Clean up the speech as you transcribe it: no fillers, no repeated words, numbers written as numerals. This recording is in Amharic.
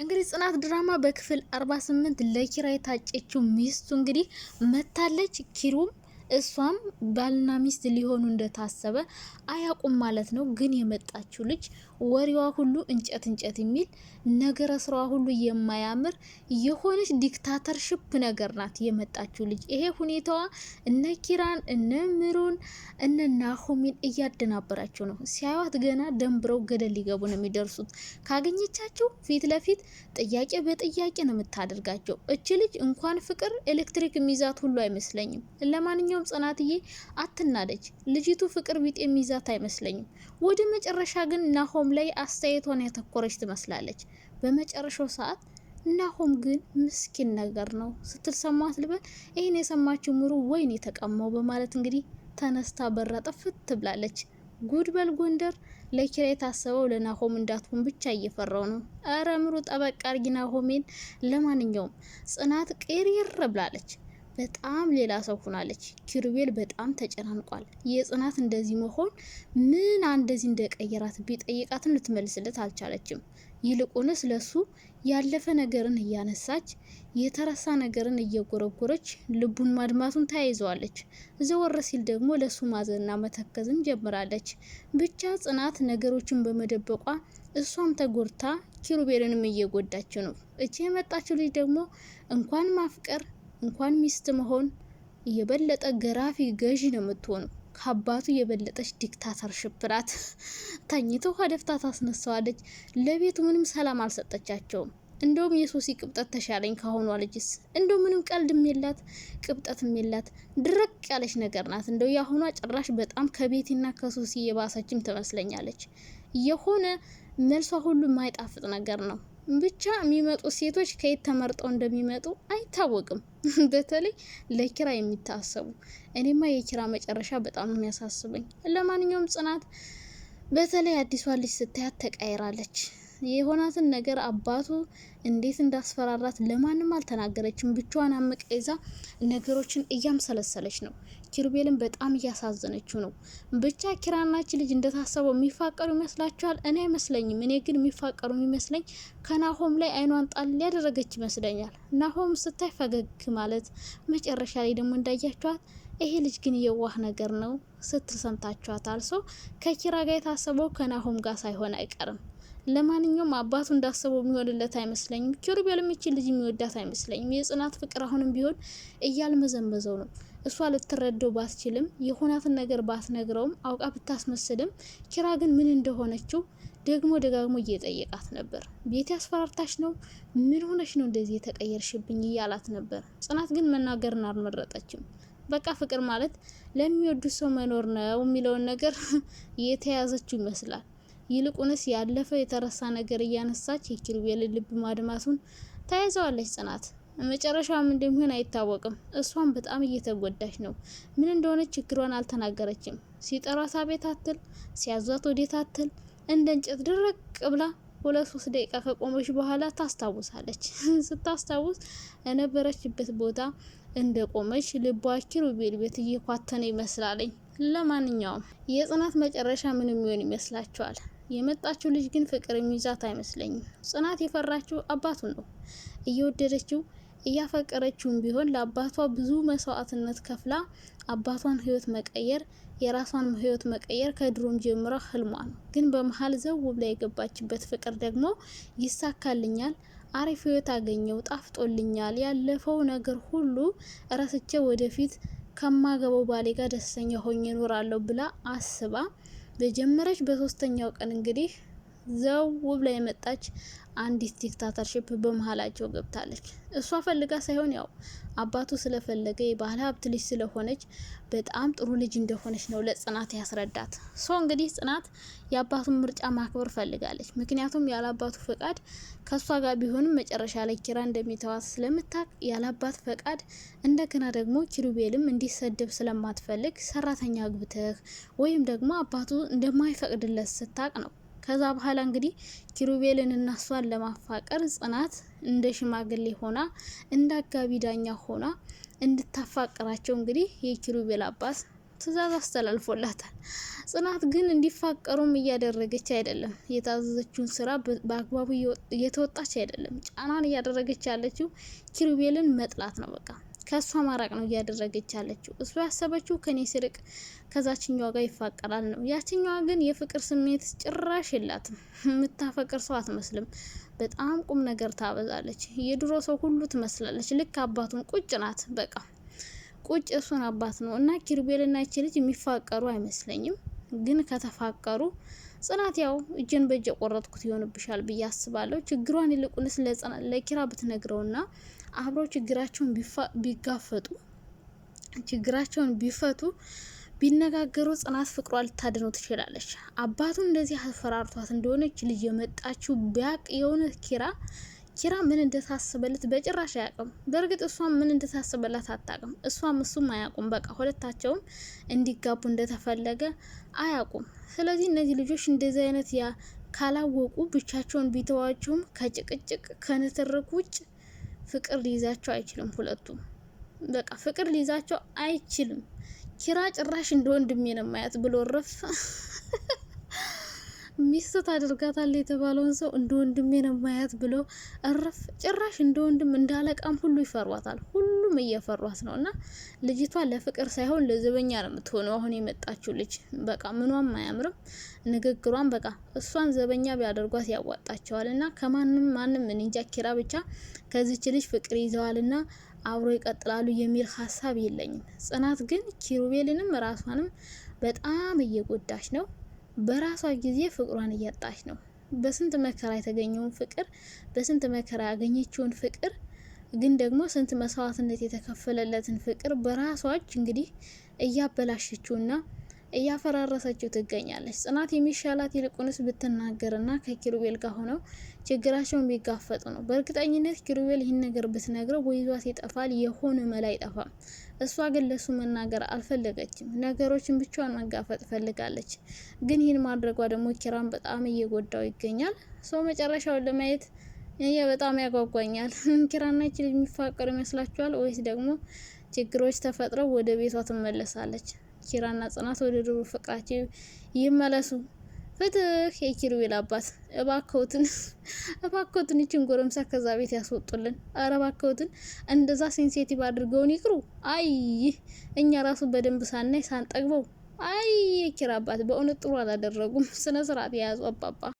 እንግዲህ ጽናት ድራማ በክፍል 48 ለኪራ የታጨችው ሚስቱ እንግዲህ መታለች። ኪሩም እሷም ባልና ሚስት ሊሆኑ እንደታሰበ አያውቁም ማለት ነው። ግን የመጣችው ልጅ ወሬዋ ሁሉ እንጨት እንጨት የሚል ነገረ ስራዋ ሁሉ የማያምር የሆነች ዲክታተርሽፕ ነገር ናት የመጣችው ልጅ። ይሄ ሁኔታዋ እነ ኪራን እነ ምሩን እነ ናሆሚን እያደናበራቸው ነው። ሲያዩት ገና ደንብረው ገደል ሊገቡ ነው የሚደርሱት። ካገኘቻቸው ፊት ለፊት ጥያቄ በጥያቄ ነው የምታደርጋቸው። እች ልጅ እንኳን ፍቅር ኤሌክትሪክ ሚዛት ሁሉ አይመስለኝም። ለማንኛውም ጽናትዬ አትናደጅ፣ ልጅቱ ፍቅር ቢጤ ሚዛት አይመስለኝም። ወደ መጨረሻ ግን ናሆም ላይ አስተያየቷን ያተኮረች ትመስላለች። በመጨረሻው ሰዓት ናሆም ግን ምስኪን ነገር ነው ስትል ሰማት ልበል። ይህን የሰማችው ምሩ ወይን የተቀማው በማለት እንግዲህ ተነስታ በራ ጠፍት ብላለች። ጉድበል ጎንደር ለኪራ የታሰበው ለናሆም እንዳትሆን ብቻ እየፈራው ነው። አረ ምሩ ጠበቅ አርጊ ናሆሜን። ለማንኛውም ጽናት ቅሪር ብላለች። በጣም ሌላ ሰው ሆናለች። ኪሩቤል በጣም ተጨናንቋል። የጽናት እንደዚህ መሆን ምን እንደዚህ እንደቀየራት ቢጠይቃትም ልትመልስለት አልቻለችም። ይልቁንስ ለሱ ያለፈ ነገርን እያነሳች የተረሳ ነገርን እየጎረጎረች ልቡን ማድማቱን ተያይዘዋለች። ዘወር ሲል ደግሞ ለሱ ማዘንና መተከዝን ጀምራለች። ብቻ ጽናት ነገሮችን በመደበቋ እሷም ተጎድታ ኪሩቤልንም እየጎዳች ነው። እቺ የመጣችው ልጅ ደግሞ እንኳን ማፍቀር እንኳን ሚስት መሆን የበለጠ ገራፊ ገዢ ነው የምትሆነው። ከአባቱ የበለጠች ዲክታተርሽፕ ናት። ተኝተው ከደፍታ ታስነሳዋለች። ለቤቱ ምንም ሰላም አልሰጠቻቸውም። እንደውም የሶሲ ቅብጠት ተሻለኝ ካሁኗ ልጅስ። እንደው ምንም ቀልድም የላት ቅብጠትም የላት ድረቅ ያለች ነገር ናት። እንደው ያሁኗ ጭራሽ በጣም ከቤቲና ከሶሲ የባሰችም ትመስለኛለች። የሆነ መልሷ ሁሉ ማይጣፍጥ ነገር ነው። ብቻ የሚመጡ ሴቶች ከየት ተመርጠው እንደሚመጡ አይታወቅም። በተለይ ለኪራ የሚታሰቡ። እኔማ የኪራ መጨረሻ በጣም ነው የሚያሳስበኝ። ለማንኛውም ጽናት በተለይ አዲሷ ልጅ ስታያት ተቀይራለች። የሆናትን ነገር አባቱ እንዴት እንዳስፈራራት ለማንም አልተናገረችም። ብቻዋን አምቃ ይዛ ነገሮችን እያምሰለሰለች ነው። ኪሩቤልን በጣም እያሳዘነችው ነው። ብቻ ኪራናች ልጅ እንደታሰበው የሚፋቀሩ ይመስላችኋል? እኔ አይመስለኝም። እኔ ግን የሚፋቀሩ የሚመስለኝ ከናሆም ላይ አይኗን ጣል ያደረገች ይመስለኛል። ናሆም ስታይ ፈገግ ማለት፣ መጨረሻ ላይ ደግሞ እንዳያችኋት ይሄ ልጅ ግን የዋህ ነገር ነው ስትል ሰምታችኋታል። ሰው ከኪራ ጋር የታሰበው ከናሆም ጋር ሳይሆን አይቀርም። ለማንኛውም አባቱ እንዳሰበው የሚሆንለት አይመስለኝም። ኪሩቤልም ይችን ልጅ የሚወዳት አይመስለኝም። የጽናት ፍቅር አሁንም ቢሆን እያልመዘመዘው ነው። እሷ ልትረዳው ባትችልም የሆናትን ነገር ባትነግረውም አውቃ ብታስመስልም ኪራ ግን ምን እንደሆነችው ደግሞ ደጋግሞ እየጠየቃት ነበር። ቤት ያስፈራርታሽ ነው? ምን ሆነች ነው እንደዚህ የተቀየርሽብኝ እያላት ነበር። ጽናት ግን መናገርን አልመረጠችም። በቃ ፍቅር ማለት ለሚወዱት ሰው መኖር ነው የሚለውን ነገር የተያዘችው ይመስላል። ይልቁንስ ያለፈ የተረሳ ነገር እያነሳች የኪሩቤል ልብ ማድማቱን ተያይዘዋለች ጽናት። መጨረሻም እንደሚሆን አይታወቅም። እሷም በጣም እየተጎዳች ነው። ምን እንደሆነ ችግሯን አልተናገረችም። ሲጠሯት አቤት አትል፣ ሲያዟት ወዴት አትል። እንደ እንጨት ድረቅ ብላ 2-3 ደቂቃ ከቆመች በኋላ ታስታውሳለች። ስታስታውስ የነበረችበት ቦታ እንደቆመች ልቧ ኪሩቤል ቤት እየኳተነ ይመስላለኝ። ለማንኛውም የጽናት መጨረሻ ምን የሚሆን ይመስላችኋል? የመጣችው ልጅ ግን ፍቅር የሚይዛት አይመስለኝም። ጽናት የፈራችው አባቱን ነው። እየወደደችው እያፈቀረችውም ቢሆን ለአባቷ ብዙ መስዋዕትነት ከፍላ አባቷን ህይወት መቀየር፣ የራሷን ህይወት መቀየር ከድሮም ጀምሮ ህልሟ ነው። ግን በመሀል ዘው ብላ የገባችበት ፍቅር ደግሞ ይሳካልኛል፣ አሪፍ ህይወት አገኘው፣ ጣፍጦልኛል፣ ያለፈው ነገር ሁሉ ረስቼ ወደፊት ከማገባው ባሌ ጋር ደስተኛ ሆኜ እኖራለሁ ብላ አስባ በጀመረች በሶስተኛው ቀን እንግዲህ ዘው ብላ የመጣች አንዲት ዲክታተርሽፕ በመሀላቸው ገብታለች። እሷ ፈልጋ ሳይሆን ያው አባቱ ስለፈለገ የባለ ሀብት ልጅ ስለሆነች በጣም ጥሩ ልጅ እንደሆነች ነው ለጽናት ያስረዳት። እንግዲህ ጽናት የአባቱን ምርጫ ማክበር ፈልጋለች። ምክንያቱም ያለ አባቱ ፈቃድ ከሷ ጋር ቢሆንም መጨረሻ ላይ ኪራ እንደሚተዋት ስለምታቅ ያለ አባት ፈቃድ እንደገና ደግሞ ኪሩቤልም እንዲሰደብ ስለማትፈልግ ሰራተኛ አግብተህ ወይም ደግሞ አባቱ እንደማይፈቅድለት ስታቅ ነው። ከዛ በኋላ እንግዲህ ኪሩቤልን እና እሷን ለማፋቀር ጽናት እንደ ሽማግሌ ሆና እንደ አጋቢ ዳኛ ሆና እንድታፋቅራቸው እንግዲህ የኪሩቤል አባት ትዕዛዝ አስተላልፎላታል። ጽናት ግን እንዲፋቀሩም እያደረገች አይደለም። የታዘዘችውን ስራ በአግባቡ እየተወጣች አይደለም። ጫናን እያደረገች ያለችው ኪሩቤልን መጥላት ነው። በቃ ከእሷ ማራቅ ነው እያደረገች ያለችው። እሷ ያሰበችው ከኔ ስርቅ ከዛችኛዋ ጋር ይፋቀራል ነው። ያችኛዋ ግን የፍቅር ስሜት ጭራሽ የላትም። የምታፈቅር ሰው አትመስልም። በጣም ቁም ነገር ታበዛለች። የድሮ ሰው ሁሉ ትመስላለች። ልክ አባቱን ቁጭ ናት። በቃ ቁጭ እሱን አባት ነው። እና ኪሩቤልና ይቺ ልጅ የሚፋቀሩ አይመስለኝም። ግን ከተፋቀሩ ጽናት ያው እጅን በእጅ የቆረጥኩት ይሆንብሻል ብዬ አስባለሁ። ችግሯን ይልቁንስ ለኪራ ብትነግረውና አብረው ችግራቸውን ቢጋፈጡ ችግራቸውን ቢፈቱ ቢነጋገሩ ጽናት ፍቅሯ ልታድነው ትችላለች። አባቱን እንደዚህ አስፈራርቷት እንደሆነች ልጅ የመጣችው ቢያቅ የእውነት ኪራ ምን እንደታሰበለት በጭራሽ አያውቅም። በእርግጥ እሷም ምን እንደታሰበላት አታውቅም። እሱም አያውቁም። በቃ ሁለታቸውም እንዲጋቡ እንደተፈለገ አያውቁም። ስለዚህ እነዚህ ልጆች እንደዚህ አይነት ካላወቁ ብቻቸውን ቢተዋቸውም ከጭቅጭቅ ከንትርክ ውጭ ፍቅር ሊይዛቸው አይችልም። ሁለቱም በቃ ፍቅር ሊይዛቸው አይችልም። ኪራ ጭራሽ እንደ ወንድሜ ነው ማያት ብሎ ረፍ ሚስት ታደርጋታል የተባለውን ሰው እንደ ወንድሜ ነው ማያት ብሎ እረፍ። ጭራሽ እንደ ወንድም እንዳለቃም ሁሉ ይፈሯታል። ሁሉም እየፈሯት ነው። እና ልጅቷ ለፍቅር ሳይሆን ለዘበኛ ነው የምትሆነው። አሁን የመጣችው ልጅ በቃ ምኗም አያምርም። ንግግሯን በቃ እሷን ዘበኛ ቢያደርጓት ያዋጣቸዋል። እና ማንም እንጃ ኪራ ብቻ ከዚች ልጅ ፍቅር ይዘዋልና አብሮ ይቀጥላሉ የሚል ሀሳብ የለኝም። ጽናት ግን ኪሩቤልንም ራሷንም በጣም እየጎዳች ነው። በራሷ ጊዜ ፍቅሯን እያጣች ነው። በስንት መከራ የተገኘውን ፍቅር በስንት መከራ ያገኘችውን ፍቅር ግን ደግሞ ስንት መስዋዕትነት የተከፈለለትን ፍቅር በራሷ እንግዲህ እያበላሸችውና እያፈራረሰችው ትገኛለች። ጽናት የሚሻላት ይልቁንስ ብትናገርና ከኪሩቤል ጋር ሆነው ችግራቸውን ቢጋፈጡ ነው። በእርግጠኝነት ኪሩቤል ይህን ነገር ብትነግረው ወይዟት ይጠፋል፣ የሆነ መላ አይጠፋም። እሷ ግን ለሱ መናገር አልፈለገችም። ነገሮችን ብቻዋን መጋፈጥ ፈልጋለች። ግን ይህን ማድረጓ ደግሞ ኪራን በጣም እየጎዳው ይገኛል። ሰው መጨረሻውን ለማየት በጣም ያጓጓኛል። ኪራና ይች ልጅ የሚፋቀሩ ይመስላችኋል ወይስ ደግሞ ችግሮች ተፈጥረው ወደ ቤቷ ትመለሳለች? ኪራና ጽናት ወደ ድሮ ፍቅራቸው ይመለሱ። ፍትህ የኪሩቤል አባት እባክዎትን ይችን ጎረምሳ ከዛ ቤት ያስወጡልን። አረ እባክዎትን እንደዛ ሴንሲቲቭ አድርገውን ይቅሩ። አይ እኛ ራሱ በደንብ ሳናይ ሳንጠግበው። አይ የኪራ አባት በእውነት ጥሩ አላደረጉም። ስነ ስርዓት የያዙ አባባ